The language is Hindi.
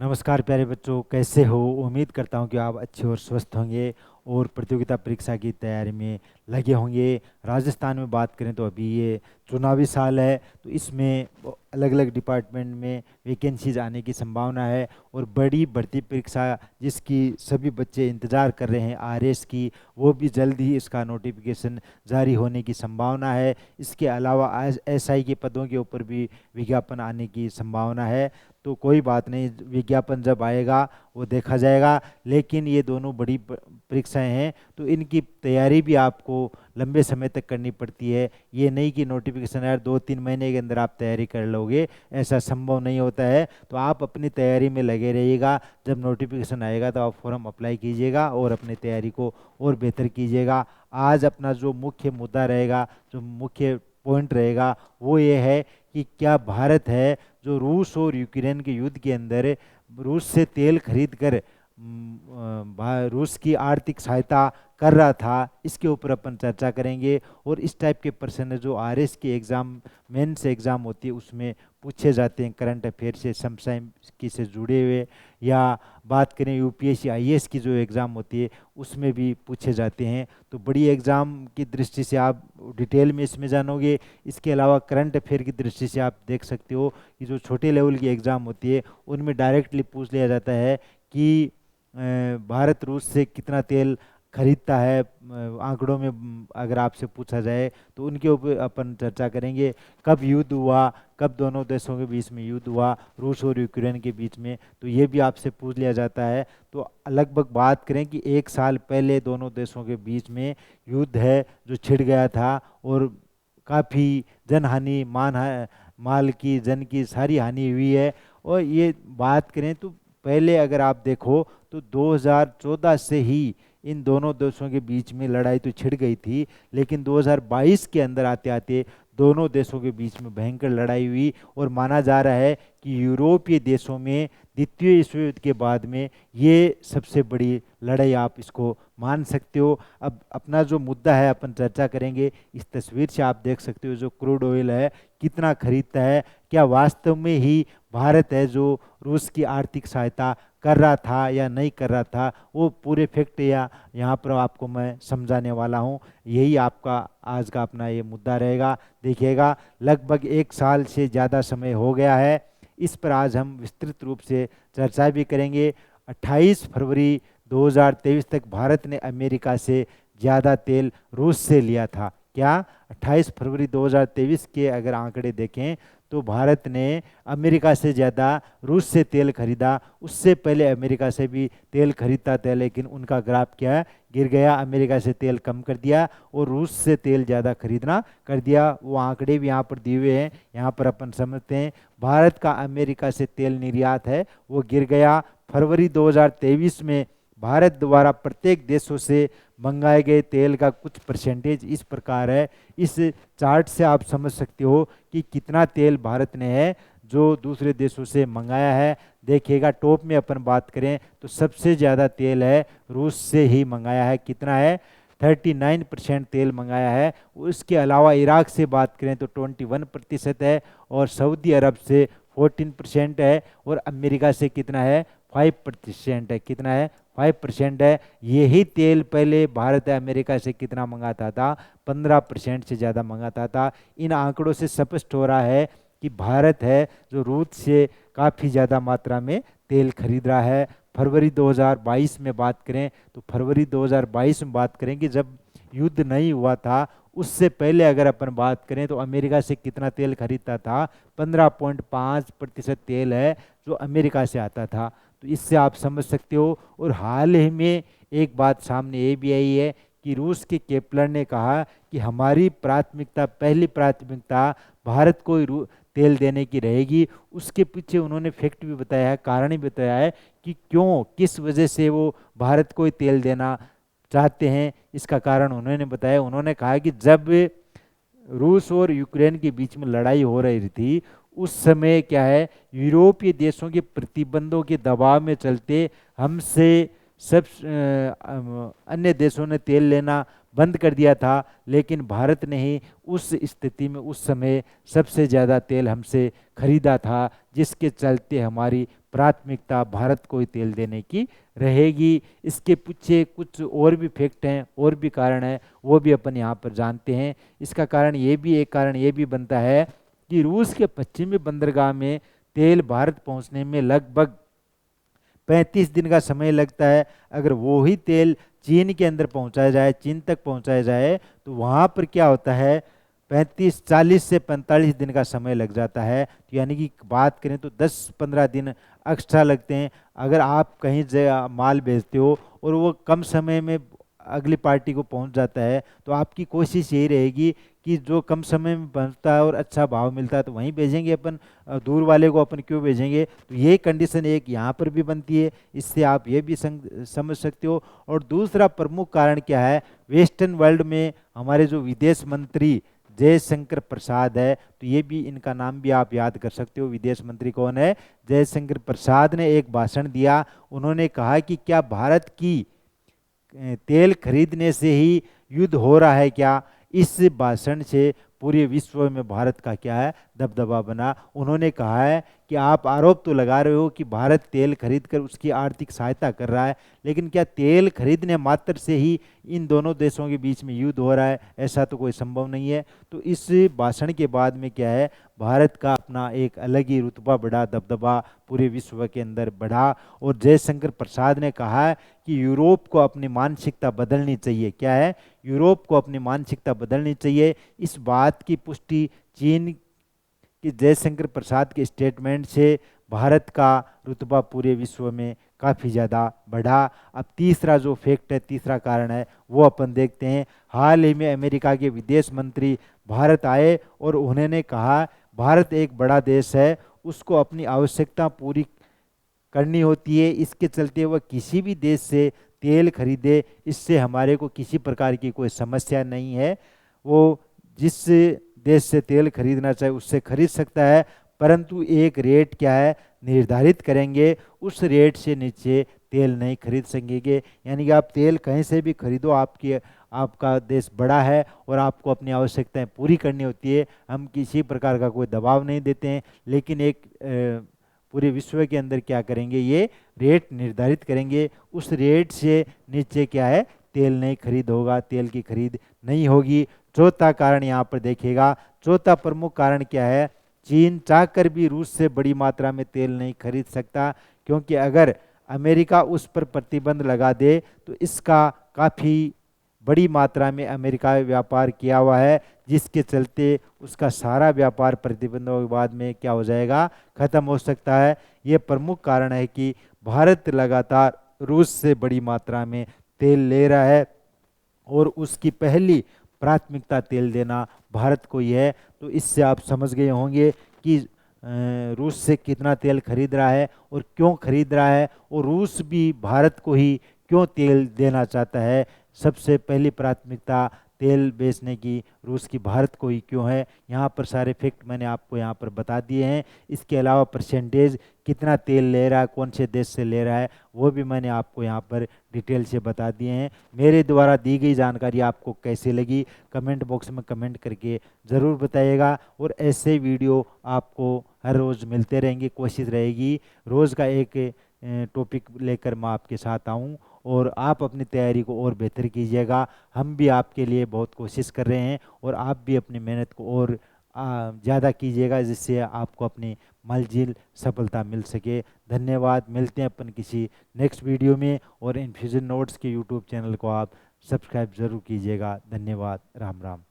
नमस्कार प्यारे बच्चों, कैसे हो। उम्मीद करता हूँ कि आप अच्छे और स्वस्थ होंगे और प्रतियोगिता परीक्षा की तैयारी में लगे होंगे। राजस्थान में बात करें तो अभी ये चुनावी साल है, तो इसमें अलग अलग डिपार्टमेंट में वैकेंसीज आने की संभावना है और बड़ी भर्ती परीक्षा जिसकी सभी बच्चे इंतज़ार कर रहे हैं आरएस की, वो भी जल्द ही इसका नोटिफिकेशन जारी होने की संभावना है। इसके अलावा एसआई के पदों के ऊपर भी विज्ञापन आने की संभावना है। तो कोई बात नहीं, विज्ञापन जब आएगा वो देखा जाएगा। लेकिन ये दोनों बड़ी परीक्षाएं हैं, तो इनकी तैयारी भी आपको लंबे समय तक करनी पड़ती है। ये नहीं कि नोटिफिकेशन यार 2-3 महीने के अंदर आप तैयारी कर लोगे, ऐसा संभव नहीं होता है। तो आप अपनी तैयारी में लगे रहिएगा। जब नोटिफिकेशन आएगा तो आप फॉर्म अप्लाई कीजिएगा और अपनी तैयारी को और बेहतर कीजिएगा। आज अपना जो मुख्य मुद्दा रहेगा, जो मुख्य पॉइंट रहेगा, वो ये है कि क्या भारत है जो रूस और यूक्रेन के युद्ध के अंदर रूस से तेल खरीद कर रूस की आर्थिक सहायता कर रहा था, इसके ऊपर अपन चर्चा करेंगे। और इस टाइप के प्रश्न जो आरएस के एग्जाम, मेंस एग्जाम होती है, उसमें पूछे जाते हैं करंट अफेयर से, समसामयिक की से जुड़े हुए। या बात करें यूपीएससी आईएएस की जो एग्ज़ाम होती है, उसमें भी पूछे जाते हैं। तो बड़ी एग्ज़ाम की दृष्टि से आप डिटेल में इसमें जानोगे। इसके अलावा करंट अफेयर की दृष्टि से आप देख सकते हो कि जो छोटे लेवल की एग्ज़ाम होती है उनमें डायरेक्टली पूछ लिया जाता है कि भारत रूस से कितना तेल खरीदता है। आंकड़ों में अगर आपसे पूछा जाए तो उनके ऊपर अपन चर्चा करेंगे। कब युद्ध हुआ, कब दोनों देशों के बीच में युद्ध हुआ, रूस और यूक्रेन के बीच में, तो ये भी आपसे पूछ लिया जाता है। तो लगभग बात करें कि 1 साल पहले दोनों देशों के बीच में युद्ध है जो छिड़ गया था और काफ़ी जनहानि, माल की, जन की सारी हानि हुई है। और ये बात करें तो पहले अगर आप देखो तो 2014 से ही इन दोनों देशों के बीच में लड़ाई तो छिड़ गई थी, लेकिन 2022 के अंदर आते आते दोनों देशों के बीच में भयंकर लड़ाई हुई। और माना जा रहा है कि यूरोपीय देशों में द्वितीय विश्व युद्ध के बाद में ये सबसे बड़ी लड़ाई आप इसको मान सकते हो। अब अपना जो मुद्दा है अपन चर्चा करेंगे। इस तस्वीर से आप देख सकते हो जो क्रूड ऑयल है कितना खरीदता है। क्या वास्तव में ही भारत है जो रूस की आर्थिक सहायता कर रहा था या नहीं कर रहा था, वो पूरे फैक्ट या यहाँ पर आपको मैं समझाने वाला हूँ। यही आपका आज का अपना ये मुद्दा रहेगा। देखिएगा, लगभग 1 साल से ज़्यादा समय हो गया है। इस पर आज हम विस्तृत रूप से चर्चा भी करेंगे। 28 फरवरी 2023 तक भारत ने अमेरिका से ज़्यादा तेल रूस से लिया था। क्या 28 फरवरी 2023 के अगर आंकड़े देखें तो भारत ने अमेरिका से ज़्यादा रूस से तेल खरीदा। उससे पहले अमेरिका से भी तेल खरीदता था, लेकिन उनका ग्राफ क्या गिर गया, अमेरिका से तेल कम कर दिया और रूस से तेल ज़्यादा खरीदना कर दिया। वो आंकड़े भी यहाँ पर दिए हुए हैं, यहाँ पर अपन समझते हैं। भारत का अमेरिका से तेल निर्यात है वो गिर गया। फरवरी 2023 में भारत द्वारा प्रत्येक देशों से मंगाए गए तेल का कुछ परसेंटेज इस प्रकार है। इस चार्ट से आप समझ सकते हो कि कितना तेल भारत ने है जो दूसरे देशों से मंगाया है। देखिएगा, टॉप में अपन बात करें तो सबसे ज़्यादा तेल है रूस से ही मंगाया है। कितना है? 39% तेल मंगाया है। उसके अलावा इराक से बात करें तो 21% है और सऊदी अरब से 14% है और अमेरिका से कितना है? 5% है। कितना है? 5% है। यही तेल पहले भारत अमेरिका से कितना मंगाता था? 15% से ज़्यादा मंगाता था। इन आंकड़ों से स्पष्ट हो रहा है कि भारत है जो रूस से काफ़ी ज़्यादा मात्रा में तेल खरीद रहा है। फरवरी 2022 में बात करें तो फरवरी 2022 में बात करें कि जब युद्ध नहीं हुआ था उससे पहले अगर अपन बात करें तो अमेरिका से कितना तेल खरीदता था? 15.5% तेल है जो अमेरिका से आता था। तो इससे आप समझ सकते हो। और हाल ही में एक बात सामने ये भी आई है कि रूस के केपलर ने कहा कि हमारी प्राथमिकता, पहली प्राथमिकता भारत को ही तेल देने की रहेगी। उसके पीछे उन्होंने फैक्ट भी बताया है, कारण भी बताया है कि क्यों, किस वजह से वो भारत को ही तेल देना चाहते हैं। इसका कारण उन्होंने बताया। उन्होंने कहा कि जब रूस और यूक्रेन के बीच में लड़ाई हो रही थी उस समय क्या है, यूरोपीय देशों के प्रतिबंधों के दबाव में चलते हमसे सब अन्य देशों ने तेल लेना बंद कर दिया था, लेकिन भारत ने ही उस स्थिति में उस समय सबसे ज़्यादा तेल हमसे खरीदा था, जिसके चलते हमारी प्राथमिकता भारत को ही तेल देने की रहेगी। इसके पीछे कुछ और भी फैक्ट हैं, और भी कारण है, वो भी अपन यहाँ पर जानते हैं। इसका कारण ये भी, एक कारण ये भी बनता है कि रूस के पश्चिमी बंदरगाह में तेल भारत पहुंचने में लगभग 35 दिन का समय लगता है। अगर वो ही तेल चीन के अंदर पहुंचाया जाए, चीन तक पहुंचाया जाए, तो वहां पर क्या होता है, 40 से 45 दिन का समय लग जाता है। तो यानी कि बात करें तो 10-15 दिन एक्स्ट्रा लगते हैं। अगर आप कहीं माल भेजते हो और वो कम समय में अगली पार्टी को पहुंच जाता है, तो आपकी कोशिश यही रहेगी कि जो कम समय में पहुंचता है और अच्छा भाव मिलता है तो वहीं भेजेंगे अपन, दूर वाले को अपन क्यों भेजेंगे। तो ये कंडीशन एक यहाँ पर भी बनती है, इससे आप ये भी समझ सकते हो। और दूसरा प्रमुख कारण क्या है, वेस्टर्न वर्ल्ड में हमारे जो विदेश मंत्री जयशंकर प्रसाद है, तो ये भी, इनका नाम भी आप याद कर सकते हो। विदेश मंत्री कौन है, जयशंकर प्रसाद ने एक भाषण दिया। उन्होंने कहा कि क्या भारत की तेल खरीदने से ही युद्ध हो रहा है क्या। इस भाषण से पूरे विश्व में भारत का क्या है, दबदबा बना। उन्होंने कहा है कि आप आरोप तो लगा रहे हो कि भारत तेल खरीद कर उसकी आर्थिक सहायता कर रहा है, लेकिन क्या तेल खरीदने मात्र से ही इन दोनों देशों के बीच में युद्ध हो रहा है, ऐसा तो कोई संभव नहीं है। तो इस भाषण के बाद में क्या है, भारत का अपना एक अलग ही रुतबा बढ़ा, दबदबा पूरे विश्व के अंदर बढ़ा। और जयशंकर प्रसाद ने कहा है कि यूरोप को अपनी मानसिकता बदलनी चाहिए। क्या है, यूरोप को अपनी मानसिकता बदलनी चाहिए। इस बात की पुष्टि चीन कि जयशंकर प्रसाद के स्टेटमेंट से भारत का रुतबा पूरे विश्व में काफ़ी ज़्यादा बढ़ा। अब तीसरा जो फैक्ट है, तीसरा कारण है, वो अपन देखते हैं। हाल ही में अमेरिका के विदेश मंत्री भारत आए और उन्होंने कहा भारत एक बड़ा देश है, उसको अपनी आवश्यकता पूरी करनी होती है, इसके चलते वह किसी भी देश से तेल खरीदे, इससे हमारे को किसी प्रकार की कोई समस्या नहीं है। वो जिस देश से तेल खरीदना चाहे उससे खरीद सकता है, परंतु एक रेट क्या है, निर्धारित करेंगे, उस रेट से नीचे तेल नहीं खरीद सकेंगे। यानी कि आप तेल कहीं से भी खरीदो, आपकी, आपका देश बड़ा है और आपको अपनी आवश्यकताएं पूरी करनी होती है, हम किसी प्रकार का कोई दबाव नहीं देते हैं। लेकिन एक पूरे विश्व के अंदर क्या करेंगे, ये रेट निर्धारित करेंगे, उस रेट से नीचे क्या है, तेल नहीं खरीद होगा, तेल की खरीद नहीं होगी। चौथा कारण यहाँ पर देखिएगा, चौथा प्रमुख कारण क्या है, चीन चाहकर भी रूस से बड़ी मात्रा में तेल नहीं खरीद सकता, क्योंकि अगर अमेरिका उस पर प्रतिबंध लगा दे तो इसका काफ़ी बड़ी मात्रा में अमेरिका में व्यापार किया हुआ है, जिसके चलते उसका सारा व्यापार प्रतिबंधों के बाद में क्या हो जाएगा, खत्म हो सकता है। ये प्रमुख कारण है कि भारत लगातार रूस से बड़ी मात्रा में तेल ले रहा है और उसकी पहली प्राथमिकता तेल देना भारत को ही है। तो इससे आप समझ गए होंगे कि रूस से कितना तेल खरीद रहा है और क्यों खरीद रहा है, और रूस भी भारत को ही क्यों तेल देना चाहता है। सबसे पहली प्राथमिकता तेल बेचने की रूस की भारत को ही क्यों है। यहाँ पर सारे फैक्ट मैंने आपको यहाँ पर बता दिए हैं। इसके अलावा परसेंटेज कितना तेल ले रहा है, कौन से देश से ले रहा है, वो भी मैंने आपको यहाँ पर डिटेल से बता दिए हैं। मेरे द्वारा दी गई जानकारी आपको कैसे लगी, कमेंट बॉक्स में कमेंट करके ज़रूर बताइएगा। और ऐसे वीडियो आपको हर रोज़ मिलते रहेंगे, कोशिश रहेगी रोज़ का एक टॉपिक लेकर मैं आपके साथ आऊँ और आप अपनी तैयारी को और बेहतर कीजिएगा। हम भी आपके लिए बहुत कोशिश कर रहे हैं और आप भी अपनी मेहनत को और ज़्यादा कीजिएगा, जिससे आपको अपनी मंजिल सफलता मिल सके। धन्यवाद, मिलते हैं अपन किसी नेक्स्ट वीडियो में। और इन्फ्यूजन नोट्स के यूट्यूब चैनल को आप सब्सक्राइब ज़रूर कीजिएगा। धन्यवाद, राम राम।